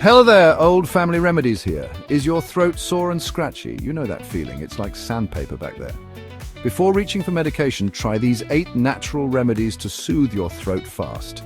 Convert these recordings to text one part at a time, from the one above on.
Hello there, old family remedies here. Is your throat sore and scratchy? You know that feeling, it's like sandpaper back there. Before reaching for medication, try these 8 natural remedies to soothe your throat fast.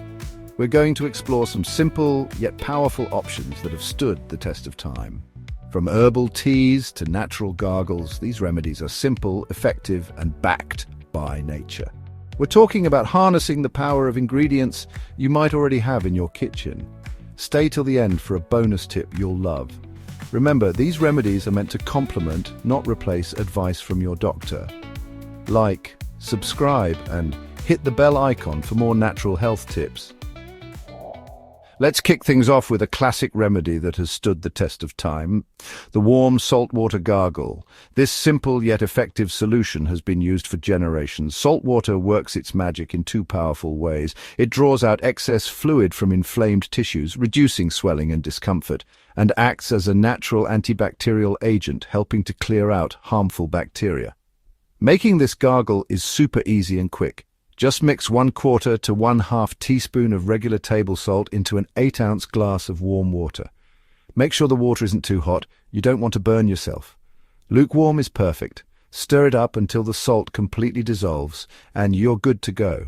We're going to explore some simple yet powerful options that have stood the test of time. From herbal teas to natural gargles, these remedies are simple, effective, and backed by nature. We're talking about harnessing the power of ingredients you might already have in your kitchen. Stay till the end for a bonus tip you'll love. Remember, these remedies are meant to complement, not replace, advice from your doctor. Like, subscribe, and hit the bell icon for more natural health tips. Let's kick things off with a classic remedy that has stood the test of time, the warm saltwater gargle. This simple yet effective solution has been used for generations. Saltwater works its magic in 2 powerful ways. It draws out excess fluid from inflamed tissues, reducing swelling and discomfort, and acts as a natural antibacterial agent, helping to clear out harmful bacteria. Making this gargle is super easy and quick. Just mix 1/4 to 1/2 teaspoon of regular table salt into an 8-ounce glass of warm water. Make sure the water isn't too hot. You don't want to burn yourself. Lukewarm is perfect. Stir it up until the salt completely dissolves, and you're good to go.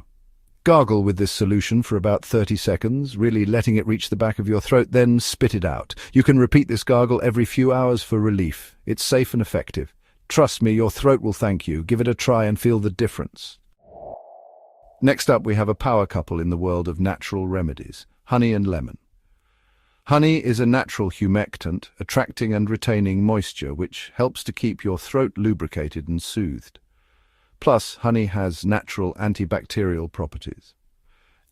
Gargle with this solution for about 30 seconds, really letting it reach the back of your throat, then spit it out. You can repeat this gargle every few hours for relief. It's safe and effective. Trust me, your throat will thank you. Give it a try and feel the difference. Next up, we have a power couple in the world of natural remedies, honey and lemon. Honey is a natural humectant, attracting and retaining moisture, which helps to keep your throat lubricated and soothed. Plus, honey has natural antibacterial properties,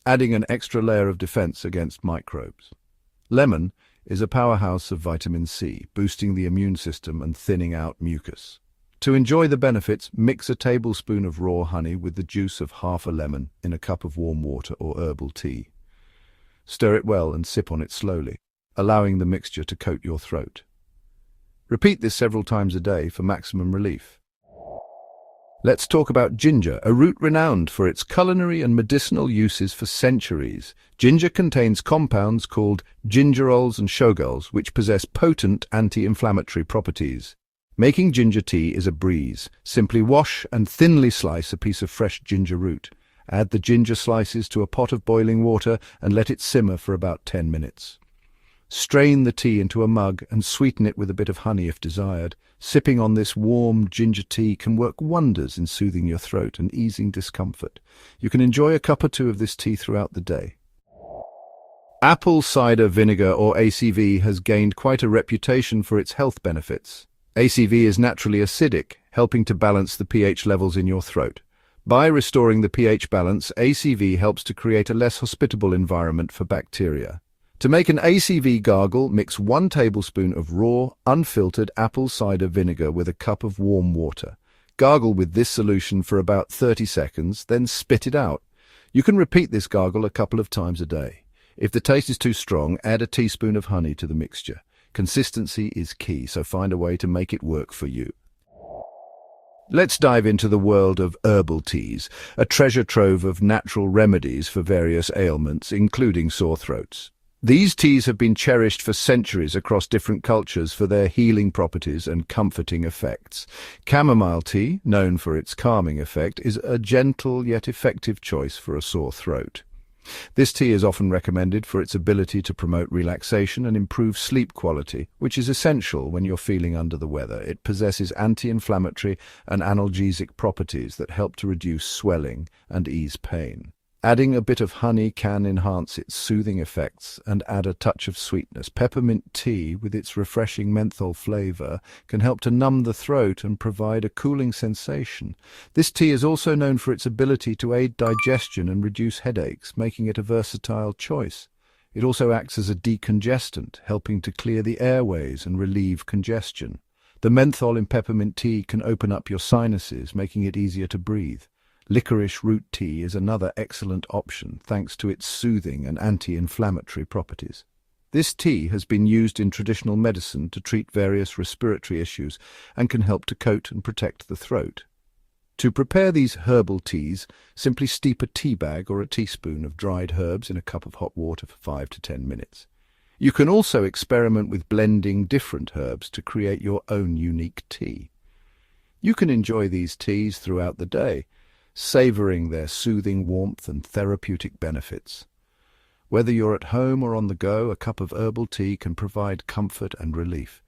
adding an extra layer of defense against microbes. Lemon is a powerhouse of vitamin C, boosting the immune system and thinning out mucus. To enjoy the benefits, mix a tablespoon of raw honey with the juice of half a lemon in a cup of warm water or herbal tea. Stir it well and sip on it slowly, allowing the mixture to coat your throat. Repeat this several times a day for maximum relief. Let's talk about ginger, a root renowned for its culinary and medicinal uses for centuries. Ginger contains compounds called gingerols and shogals, which possess potent anti-inflammatory properties. Making ginger tea is a breeze. Simply wash and thinly slice a piece of fresh ginger root. Add the ginger slices to a pot of boiling water and let it simmer for about 10 minutes. Strain the tea into a mug and sweeten it with a bit of honey if desired. Sipping on this warm ginger tea can work wonders in soothing your throat and easing discomfort. You can enjoy a cup or 2 of this tea throughout the day. Apple cider vinegar, or ACV, has gained quite a reputation for its health benefits. ACV is naturally acidic, helping to balance the pH levels in your throat. By restoring the pH balance, ACV helps to create a less hospitable environment for bacteria. To make an ACV gargle, mix 1 tablespoon of raw, unfiltered apple cider vinegar with a cup of warm water. Gargle with this solution for about 30 seconds, then spit it out. You can repeat this gargle a couple of times a day. If the taste is too strong, add a teaspoon of honey to the mixture. Consistency is key, so find a way to make it work for you. Let's dive into the world of herbal teas, a treasure trove of natural remedies for various ailments, including sore throats. These teas have been cherished for centuries across different cultures for their healing properties and comforting effects. Chamomile tea, known for its calming effect, is a gentle yet effective choice for a sore throat. This tea is often recommended for its ability to promote relaxation and improve sleep quality, which is essential when you're feeling under the weather. It possesses anti-inflammatory and analgesic properties that help to reduce swelling and ease pain. Adding a bit of honey can enhance its soothing effects and add a touch of sweetness. Peppermint tea, with its refreshing menthol flavor, can help to numb the throat and provide a cooling sensation. This tea is also known for its ability to aid digestion and reduce headaches, making it a versatile choice. It also acts as a decongestant, helping to clear the airways and relieve congestion. The menthol in peppermint tea can open up your sinuses, making it easier to breathe. Licorice root tea is another excellent option, thanks to its soothing and anti-inflammatory properties. This tea has been used in traditional medicine to treat various respiratory issues and can help to coat and protect the throat. To prepare these herbal teas, simply steep a tea bag or a teaspoon of dried herbs in a cup of hot water for 5 to 10 minutes. You can also experiment with blending different herbs to create your own unique tea. You can enjoy these teas throughout the day, savoring their soothing warmth and therapeutic benefits. Whether you're at home or on the go, a cup of herbal tea can provide comfort and relief.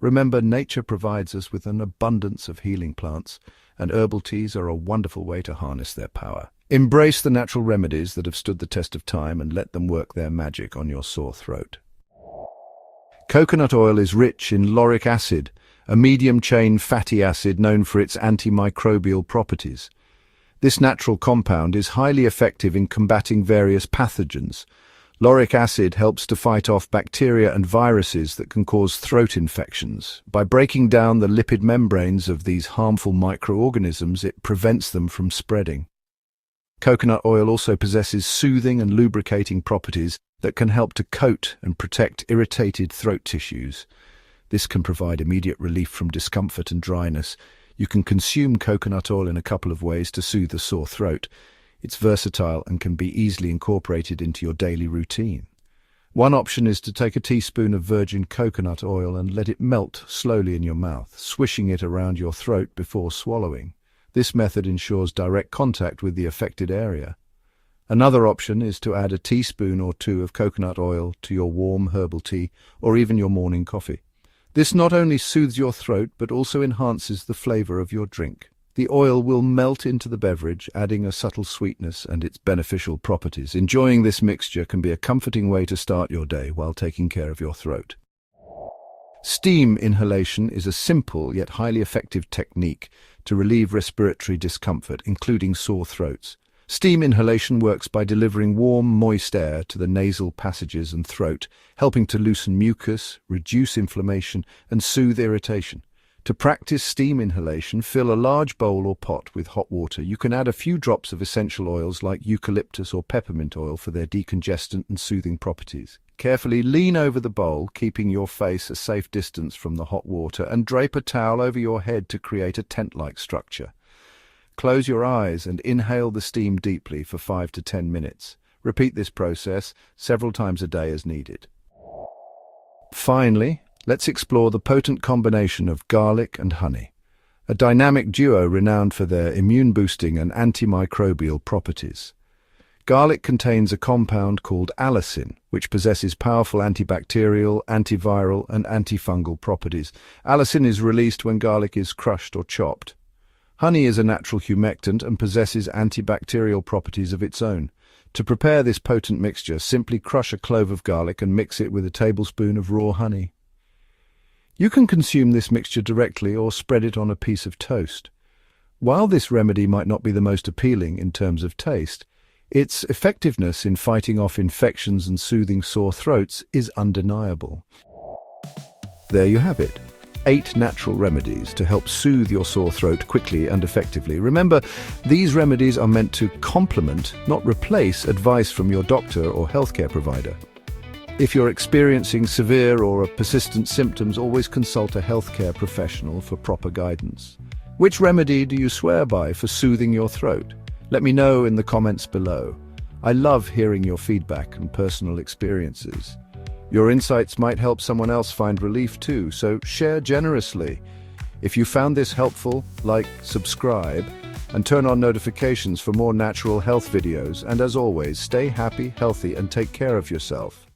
Remember, nature provides us with an abundance of healing plants, and herbal teas are a wonderful way to harness their power. Embrace the natural remedies that have stood the test of time and let them work their magic on your sore throat. Coconut oil is rich in lauric acid, a medium-chain fatty acid known for its antimicrobial properties. This natural compound is highly effective in combating various pathogens. Lauric acid helps to fight off bacteria and viruses that can cause throat infections. By breaking down the lipid membranes of these harmful microorganisms, it prevents them from spreading. Coconut oil also possesses soothing and lubricating properties that can help to coat and protect irritated throat tissues. This can provide immediate relief from discomfort and dryness. You can consume coconut oil in a couple of ways to soothe a sore throat. It's versatile and can be easily incorporated into your daily routine. One option is to take a teaspoon of virgin coconut oil and let it melt slowly in your mouth, swishing it around your throat before swallowing. This method ensures direct contact with the affected area. Another option is to add a teaspoon or two of coconut oil to your warm herbal tea or even your morning coffee. This not only soothes your throat but also enhances the flavor of your drink. The oil will melt into the beverage, adding a subtle sweetness and its beneficial properties. Enjoying this mixture can be a comforting way to start your day while taking care of your throat. Steam inhalation is a simple yet highly effective technique to relieve respiratory discomfort, including sore throats. Steam inhalation works by delivering warm, moist air to the nasal passages and throat, helping to loosen mucus, reduce inflammation, and soothe irritation. To practice steam inhalation, fill a large bowl or pot with hot water. You can add a few drops of essential oils like eucalyptus or peppermint oil for their decongestant and soothing properties. Carefully lean over the bowl, keeping your face a safe distance from the hot water, and drape a towel over your head to create a tent-like structure. Close your eyes and inhale the steam deeply for 5 to 10 minutes. Repeat this process several times a day as needed. Finally, let's explore the potent combination of garlic and honey, a dynamic duo renowned for their immune-boosting and antimicrobial properties. Garlic contains a compound called allicin, which possesses powerful antibacterial, antiviral, and antifungal properties. Allicin is released when garlic is crushed or chopped. Honey is a natural humectant and possesses antibacterial properties of its own. To prepare this potent mixture, simply crush a clove of garlic and mix it with a tablespoon of raw honey. You can consume this mixture directly or spread it on a piece of toast. While this remedy might not be the most appealing in terms of taste, its effectiveness in fighting off infections and soothing sore throats is undeniable. There you have it. 8 natural remedies to help soothe your sore throat quickly and effectively. Remember, these remedies are meant to complement, not replace, advice from your doctor or healthcare provider. If you're experiencing severe or persistent symptoms, always consult a healthcare professional for proper guidance. Which remedy do you swear by for soothing your throat? Let me know in the comments below. I love hearing your feedback and personal experiences. Your insights might help someone else find relief too, so share generously. If you found this helpful, like, subscribe, and turn on notifications for more natural health videos. And as always, stay happy, healthy, and take care of yourself.